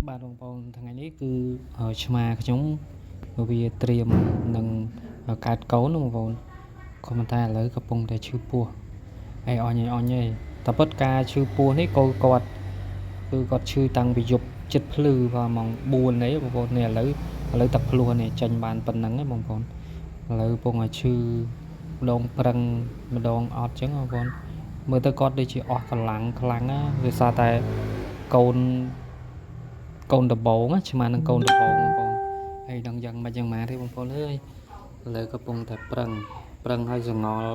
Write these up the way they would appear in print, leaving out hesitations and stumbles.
បាទបងប្អូនថ្ងៃនេះគឺឆ្មាខ្ញុំវាត្រៀមនឹងកើតកូនបងប្អូនក៏ប៉ុន្តែឥឡូវកំពុងតែឈឺពោះអញឯងតែពិតការឈឺពោះនេះគាត់ឈឺតាំងពីយប់ចិត្តភ្លឺvàoម៉ោង4នេះបងប្អូននេះឥឡូវទឹកភ្លោះនេះចេញបានប៉ុណ្ណឹងឯងបងប្អូនឥឡូវកំពុងតែឈឺម្ដងប្រឹងម្ដងអត់ចឹងបងប្អូនមើលទៅគាត់ដូចជាអស់កម្លាំងខ្លាំងណាវាសារតែកូនដំបងឆ្មានឹងកូនដំបងបងប្អូនហើយដឹងយ៉ាងម៉េចយ៉ាងម៉ាទេបងប្អូនអើយឥឡូវកំពុងតែប្រឹងឲ្យសងល់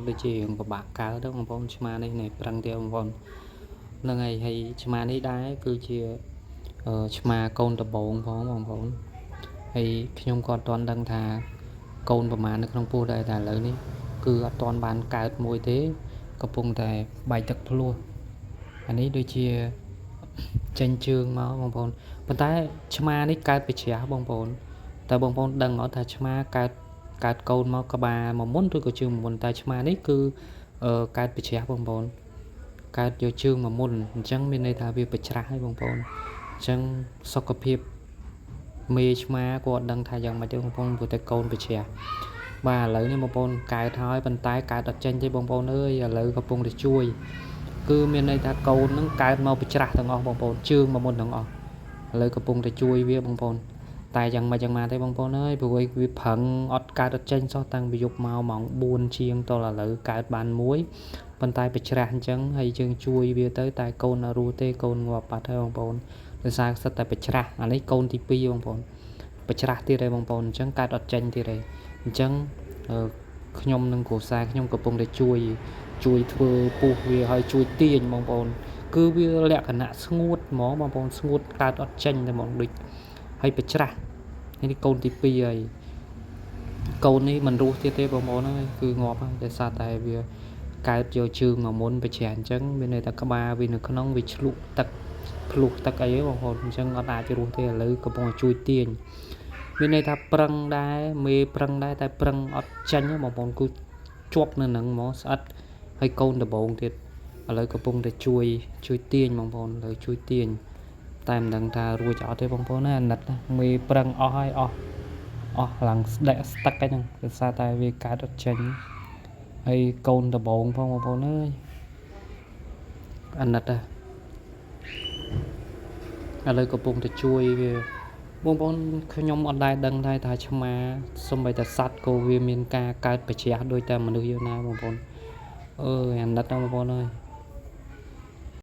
ដូចជារឿងពិបាកកើតទៅបងប្អូនឆ្មានេះប្រឹងទៀតបងប្អូនហ្នឹងហើយឆ្មានេះដែរគឺជាឆ្មាកូនដំបងផងបងប្អូនហើយខ្ញុំក៏អត់ទាន់ដឹងថាកូនប្រមាណនៅក្នុងពោះដែរតែឥឡូវនេះគឺអត់ទាន់បានកើតមួយទេកំពុងតែបែកទឹកភ្លោះអានេះដូចជាចេញជើងមកបងប្អូនប៉ុន្តែឆ្មានេះកើតពីជ្រះបងប្អូនតែបងប្អូនដឹងអត់ថាឆ្មាកើតកូនមកក្បាលមកមុនឬក៏ជើងមកមុនតែឆ្មានេះគឺកើតពីជ្រះបងប្អូនកើតយកជើងមកមុនអញ្ចឹងមានន័យថាវាប្រច្រាស់ហើយបងប្អូនអញ្ចឹងសុខភាពមេឆ្មាគាត់ដឹងថាយ៉ាងម៉េចទេបងប្អូនព្រោះតែកូនប្រច្រាស់បាទឥឡូវនេះបងប្អូនកើតហើយប៉ុន្តែកើតអត់ចេញទេបងប្អូនអើយឥឡូវកំពុងតែជួយគឺមានន័យថាកូននឹងកើតមកប្រច្រាស់ទាំងអស់បងប្អូនជើងមកមុនទាំងអស់ឥឡូវកំពុងតែជួយវាបងប្អូនតែយ៉ាងម៉េចយ៉ាងម៉ាទេបងប្អូនអើយព្រោះវាប្រឹងអត់កើតអត់ចេញសោះតាំងពីយប់មកម៉ោង4ជាងតឥឡូវកើតបានមួយប៉ុន្តែប្រច្រាស់អញ្ចឹងហើយយើងជួយវាទៅតែកូនអត់រស់ទេកូនងាប់បាត់ហើយបងប្អូនដោយសារសិតតែប្រច្រាស់អានេះកូនទី2បងប្អូនប្រច្រាស់ទៀតហើយបងប្អូនអញ្ចឹងកើតអត់ចេញទៀតហើយអញ្ចឹងខ្ញុំនិងគ្រួសារខ្ញុំកំពុងតែជួយធ្វើពុះវាហើយជួយទាញបងប្អូនគឺវាលក្ខណៈស្ងួតហ្មងបងប្អូនស្ងួតកើតអត់ចេញតែហ្មងដូចហើយប្រច្រាស់នេះកូនទី2ហើយកូននេះមិនរស់ទៀតទេបងប្អូនហើយគឺងាប់ហើយដោយសារតែវាកើតយកជើងមកមុនប្រច្រាស់អញ្ចឹងមានន័យថាក្បាលវានៅក្នុងវាឆ្លុះទឹកភ្លុះទឹកអីបងប្អូនអញ្ចឹងអត់អាចរស់ទេឥឡូវកំពុងជួយទាញមានន័យថាប្រឹងដែរមេប្រឹងដែរតែប្រឹងអត់ចាញ់បងប្អូនគឺជាប់នៅនឹងហ្មងស្អិតហើយកូនដំបងទៀតឥឡូវកំពុងតែជួយទាញបងប្អូនឥឡូវជួយទាញតែមិនដឹងថារួចអត់ទេបងប្អូនណាអាណិតមេប្រឹងអស់ហើយអស់ឡើងស្ដេកស្ទឹកហ្នឹងដោយសារតែវាកើតអត់ចេញហើយកូនដំបងផងបងប្អូនអើយអាណិតឥឡូវកំពុងតែជួយវាបងប្អូនខ្ញុំអត់ដែរដឹងថាឆ្មាសូម្បីតែសត្វក៏វាមានការកើតប្រច្រាស់ដូចតែមនុស្សយើងណាបងប្អូនអើយអាណិតណាបងប្អូនអើយ